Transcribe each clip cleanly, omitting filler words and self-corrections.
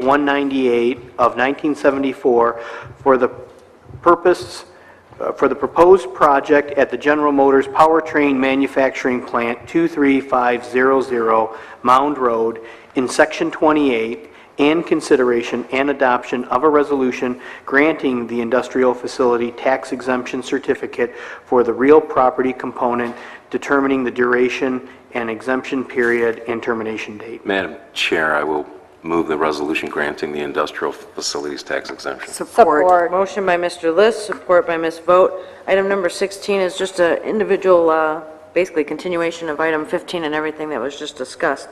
198 of 1974 for the proposed project at the General Motors Powertrain Manufacturing Plant 23500 Mound Road in Section 28, and consideration and adoption of a resolution granting the industrial facility tax exemption certificate for the real property component, determining the duration and exemption period and termination date. Madam Chair, I will move the resolution granting the industrial facilities tax exemption. Support. Motion by Mr. List, support by Ms. Vogt. Item number 16 is just an individual, basically continuation of item 15 and everything that was just discussed.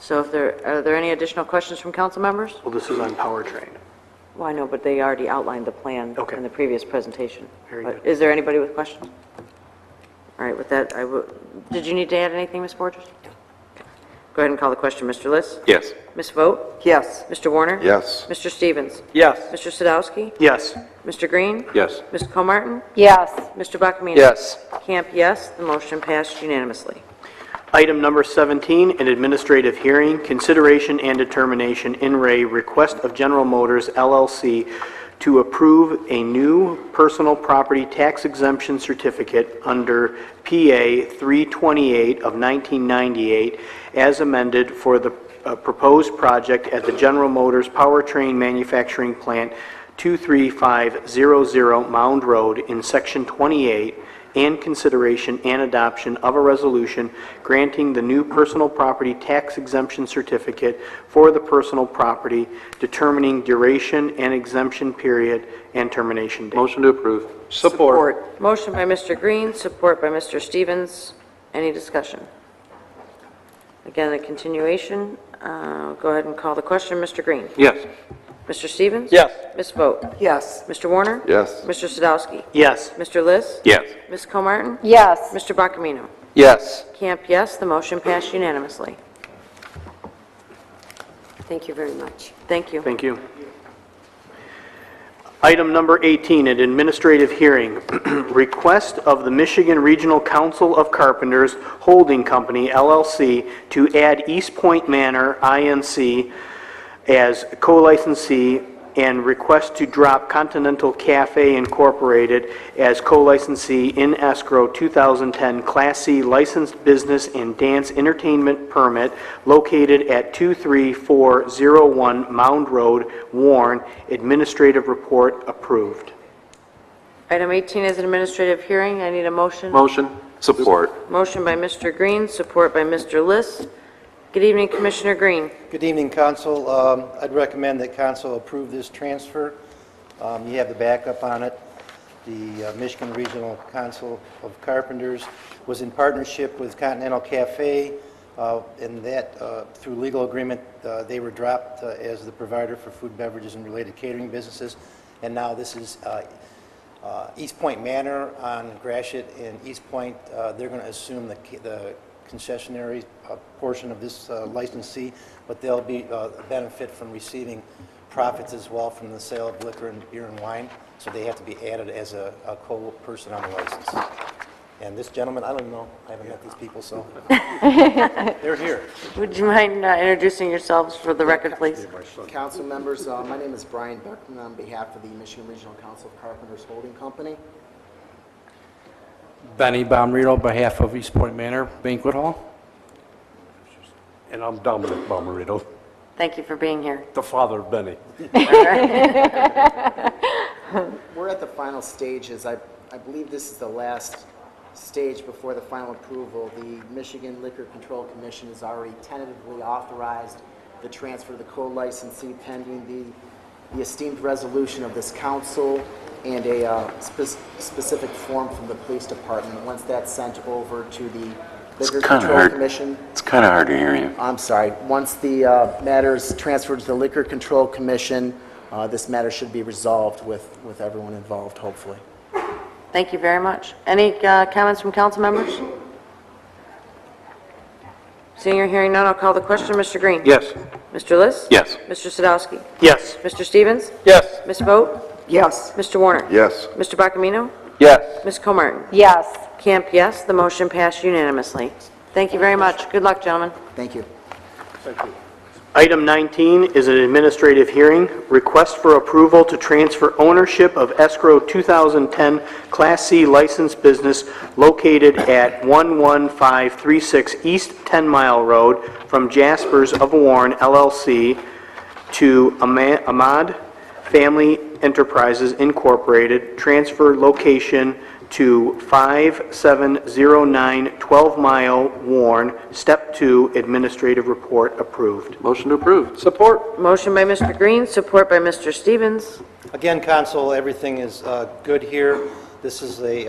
So are there any additional questions from council members? Well, this is on powertrain. Well, I know, but they already outlined the plan Okay. in the previous presentation. Very But good. is there anybody with questions? All right, with that, did you need to add anything, Ms. Borges? Go ahead and call the question. Mr. List? Yes. Ms. Vogt? Yes. Mr. Warner? Yes. Mr. Stevens? Yes. Mr. Sadowski? Yes. Mr. Green? Yes. Ms. Comartin? Yes. Mr. Buckamino? Yes. Camp, yes. The motion passed unanimously. Item number 17, an administrative hearing, consideration and determination in re request of General Motors LLC to approve a new personal property tax exemption certificate under PA 328 of 1998 as amended for the proposed project at the General Motors Powertrain Manufacturing Plant 23500 Mound Road in Section 28, and consideration and adoption of a resolution granting the new personal property tax exemption certificate for the personal property, determining duration and exemption period and termination date. Motion to approve. Support. Motion by Mr. Green, support by Mr. Stevens. Any discussion? Again, the continuation. Go ahead and call the question. Mr. Green? Yes. Mr. Stevens? Yes. Ms. Vogt? Yes. Mr. Warner? Yes. Mr. Sadowski? Yes. Mr. List? Yes. Ms. Comartin? Yes. Mr. Buckamino? Yes. Camp, yes. The motion passed unanimously. Thank you very much. Thank you. Thank you. Item number 18, an administrative hearing. Request of the Michigan Regional Council of Carpenters Holding Company, LLC, to add East Point Manor, INC, as co-licensee, and request to drop Continental Cafe Incorporated as co-licensee in escrow 2010 Class C licensed business and dance entertainment permit located at 23401 Mound Road, Warren. Administrative report approved. Item 18 is an administrative hearing. I need a motion. Motion. Support. Motion by Mr. Green, support by Mr. List. Good evening, Commissioner Green. Good evening, Council. I'd recommend that Council approve this transfer. You have the backup on it. The Michigan Regional Council of Carpenters was in partnership with Continental Cafe, and that through legal agreement, they were dropped as the provider for food, beverages, and related catering businesses. And now this is East Point Manor on Gratiot and East Point. They're going to assume the concessionary portion of this licensee, but they'll be benefit from receiving profits as well from the sale of liquor and beer and wine, so they have to be added as a co-person on the license. And this gentleman, I don't know, I haven't met these people, so they're here. Would you mind introducing yourselves for the record, please? Council members, my name is Brian Beckman on behalf of the Michigan Regional Council of Carpenters Holding Company. Benny Bomrito on behalf of East Point Manor Banquet Hall. And I'm Dominic Bomrito, Thank you for being here. the father of Benny. We're at the final stages. I believe this is the last stage before the final approval. The Michigan Liquor Control Commission has already tentatively authorized the transfer of the co-licensee pending the esteemed resolution of this council and a specific form from the police department. Once that's sent over to the Liquor Control Commission. It's kind of hard to hear you. I'm sorry. Once the matter is transferred to the Liquor Control Commission, this matter should be resolved with everyone involved, hopefully. Thank you very much. Any comments from council members? Seeing or hearing none, I'll call the question. Mr. Green? Yes. Mr. List? Yes. Mr. Sadowski? Yes. Mr. Stevens? Yes. Ms. Vogt? Yes. Mr. Warner? Yes. Mr. Buckamino? Yes. Ms. Comartin? Yes. Camp, yes. The motion passed unanimously. Thank you very much. Good luck, gentlemen. Thank you. Thank you. Item 19 is an administrative hearing, request for approval to transfer ownership of escrow 2010 Class C licensed business located at 11536 East 10 Mile Road from Jaspers of Warren LLC to Ahmad Family Enterprises Incorporated, transfer location to 5709 12 Mile Warren, Step 2, administrative report approved. Motion to approve. Support. Motion by Mr. Green, support by Mr. Stevens. Again, council, everything is good here. This is a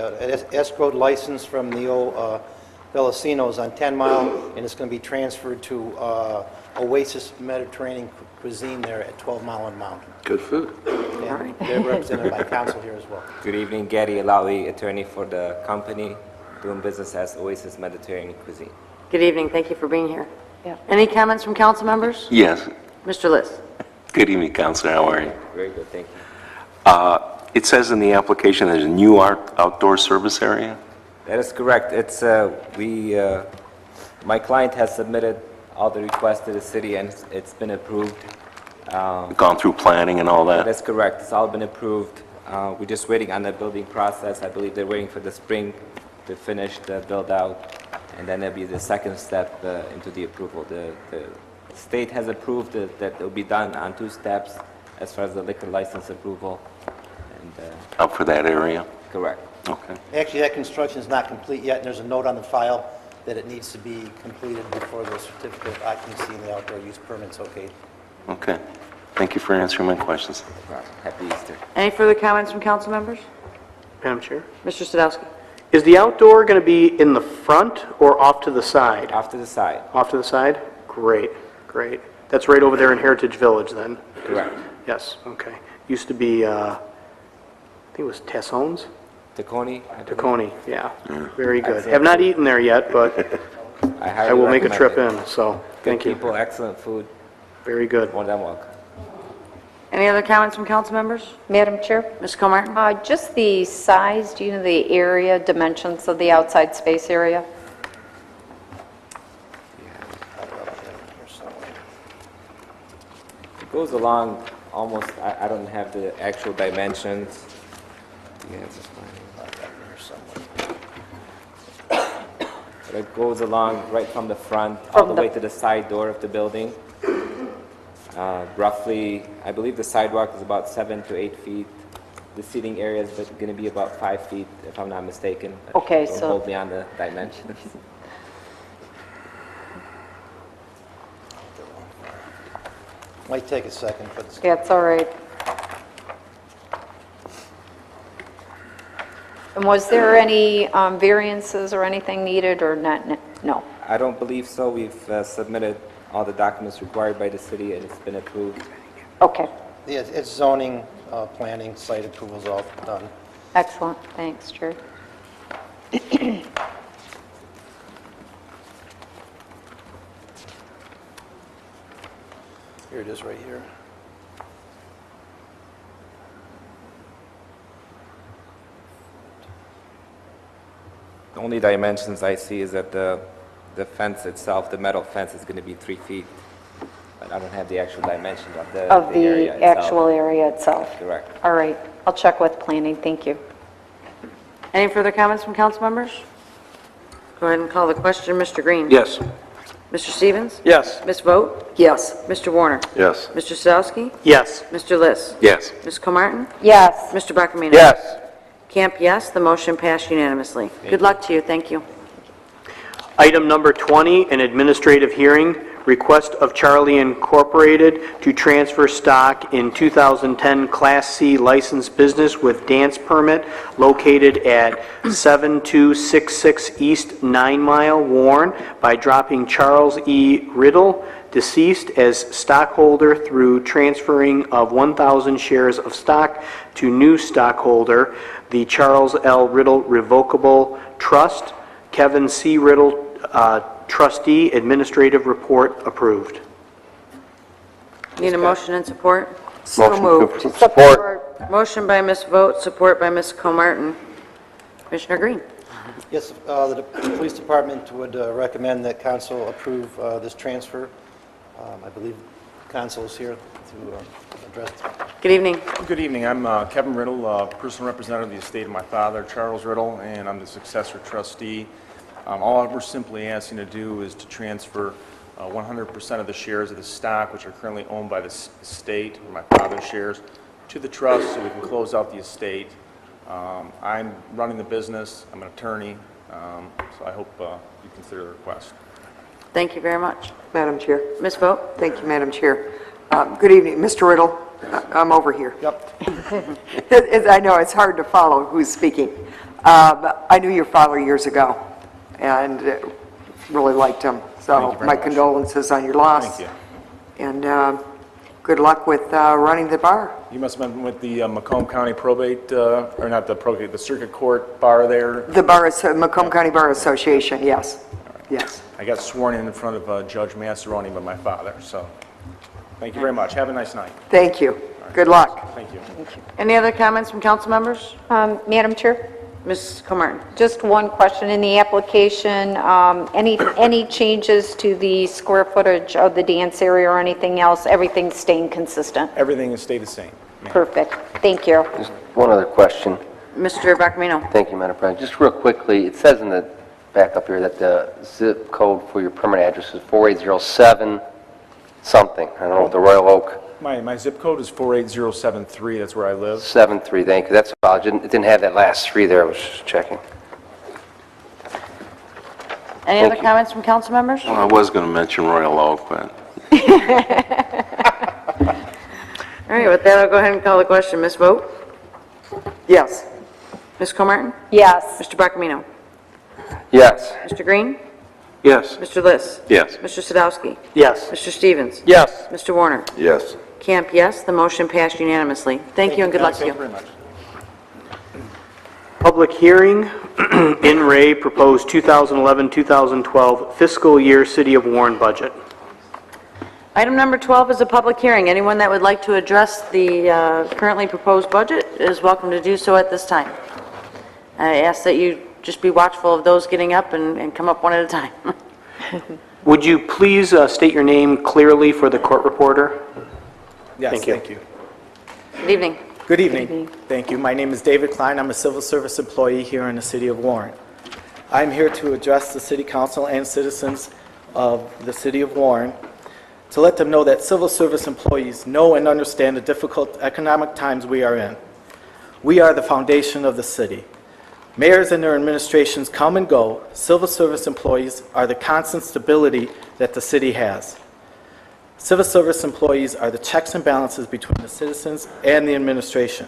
escrowed license from the old Velocinos on 10 Mile, and it's going to be transferred to Oasis Mediterranean Cuisine there at 12 Mile and Mountain. Good food. And they're represented by council here as well. Good evening, Gary Alawi, attorney for the company, doing business as Oasis Mediterranean Cuisine. Good evening, thank you for being here. Any comments from council members? Yes. Mr. Liss? Good evening, Counselor. How are you? Very good, thank you. It says in the application there's a new outdoor service area? That is correct. It's, my client has submitted all the requests to the city and it's been approved. Gone through planning and all that? That's correct. It's all been approved. We're just waiting on the building process. I believe they're waiting for the spring to finish the build out, and then there'll be the second step into the approval. The state has approved that it'll be done on 2 steps as far as the liquor license approval. And Up for that area? correct. Okay. Actually, that construction is not complete yet, and there's a note on the file that it needs to be completed before the certificate of occupancy and the outdoor use permit's okay. Okay. Thank you for answering my questions. Happy Easter. Any further comments from council members? Madam Chair? Mr. Sadowski? Is the outdoor going to be in the front or off to the side? Off to the side. Off to the side? Great, great. That's right over there in Heritage Village then? Correct. Yes, okay. Used to be, I think it was Tassone's? Tacony? Tacony, yeah. Very good. Have not eaten there yet, but I will make a trip in, so thank Good you. people, excellent food. Very good. More than welcome. Any other comments from council members? Madam Chair? Ms. Comartin? Just the size, do you know the area, dimensions of the outside space area? It goes along almost, I don't have the actual dimensions. Yeah, it's just fine. But it goes along right from the front all the way to the side door of the building. Roughly, I believe the sidewalk is about 7 to 8 feet. The seating area is going to be about 5 feet, if I'm not mistaken. Okay, Don't so- hold me on the dimensions. Might take a second, but Yeah, it's all right. And was there any variances or anything needed or not? No. I don't believe so. We've submitted all the documents required by the city, and it's been approved. Okay, yeah, it's zoning, planning, site approvals all done. excellent. Thanks, Jerry. Here it is right here. The only dimensions I see is that the fence itself, the metal fence, is going to be 3 feet. But I don't have the actual dimensions of the Of area the itself. actual area itself? Correct. All right, I'll check with planning. Thank you. Any further comments from council members? Go ahead and call the question. Mr. Green? Yes. Mr. Stevens? Yes. Ms. Vogt? Yes. Mr. Warner? Yes. Mr. Sadowski? Yes. Mr. Liss? Yes. Ms. Comartin? Yes. Mr. Buckamino? Yes. Camp, yes. The motion passed unanimously. Good luck to you. Thank you. Item number 20, an administrative hearing, request of Charlie Incorporated to transfer stock in 2010 Class C licensed business with dance permit located at 7266 East 9 Mile, Warren, by dropping Charles E. Riddle, deceased, as stockholder through transferring of 1,000 shares of stock to new stockholder, the Charles L. Riddle Revocable Trust. Kevin C. Riddle, trustee, administrative report approved. Need a motion and support? So moved. Support. Motion by Ms. Vogt, support by Ms. Comartin. Commissioner Green? Yes, the police department would recommend that council approve this transfer. I believe council is here to address. Good evening. Good evening. I'm Kevin Riddle, personal representative of the estate of my father, Charles Riddle, and I'm the successor trustee. All we're simply asking to do is to transfer 100% of the shares of the stock, which are currently owned by the estate, or my father's shares, to the trust so we can close out the estate. I'm running the business. I'm an attorney, so I hope you consider the request. Thank you very much. Madam Chair. Ms. Vogt? Thank you, Madam Chair. Good evening, Mr. Riddle. I'm over here. Yep. I know it's hard to follow who's speaking. I knew your father years ago and really liked him. So Thank you very my much. condolences on your loss. Thank you. And good luck with running the bar. You must have been with the Macomb County probate, or not the probate, the circuit court bar there. The Macomb County Bar Association, yes. Yes. I got sworn in front of Judge Massaroni by my father, so thank you very much. Have a nice night. Thank you. Good luck. Thank you. Any other comments from council members? Madam Chair, Ms. Comartin? just one question. In the application, any changes to the square footage of the dance area or anything else? Everything's staying consistent? Everything has stayed the same. ma'am. Perfect. Thank you. Just one other question. Mr. Bacamino? Thank you, Madam President. Just real quickly, it says in the back up here that the zip code for your permanent address is 4807 something. I don't know, the Royal Oak My zip code is 48073. That's where I live. 73. Thank you. That's all. It didn't have that last three there. I was just checking. Any other comments from council members? Well, I was going to mention Royal Oak, but All right, with that, I'll go ahead and call the question. Ms. Vogt? Yes. Ms. Comartin? Yes. Mr. Bacamino? Yes. Mr. Green? yes. Mr. Liss? Yes. Mr. Sadowski? Yes. Mr. Stevens? Yes. Mr. Warner? Yes. Camp, yes. The motion passed unanimously. Thank you and good luck to Thank you you. very much. Public hearing, in Ray, proposed 2011-2012 fiscal year City of Warren budget. Item number 12 is a public hearing. Anyone that would like to address the currently proposed budget is welcome to do so at this time. I ask that you just be watchful of those getting up and come up one at a time. Would you please state your name clearly for the court reporter? Yes, Thank you. thank you. Good evening. Good evening. Thank you. My name is David Klein. I'm a civil service employee here in the city of Warren. I'm here to address the city council and citizens of the city of Warren to let them know that civil service employees know and understand the difficult economic times we are in. We are the foundation of the city. Mayors and their administrations come and go. Civil service employees are the constant stability that the city has. Civil service employees are the checks and balances between the citizens and the administration.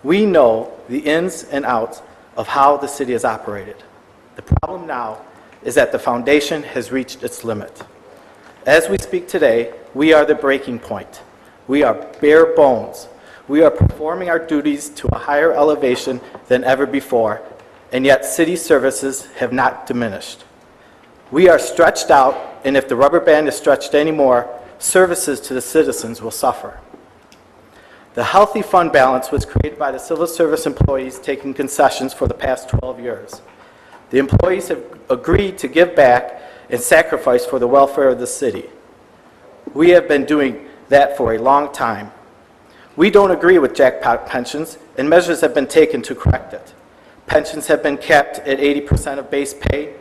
We know the ins and outs of how the city is operated. The problem now is that the foundation has reached its limit. As we speak today, we are the breaking point. We are bare bones. We are performing our duties to a higher elevation than ever before, and yet city services have not diminished. We are stretched out, and if the rubber band is stretched anymore, services to the citizens will suffer. The healthy fund balance was created by the civil service employees taking concessions for the past 12 years. The employees have agreed to give back and sacrifice for the welfare of the city. We have been doing that for a long time. We don't agree with jackpot pensions, and measures have been taken to correct it. Pensions have been kept at 80% of base pay,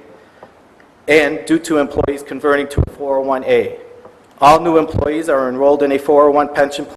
and due to employees converting to a 401A. All new employees are enrolled in a 401 pension plan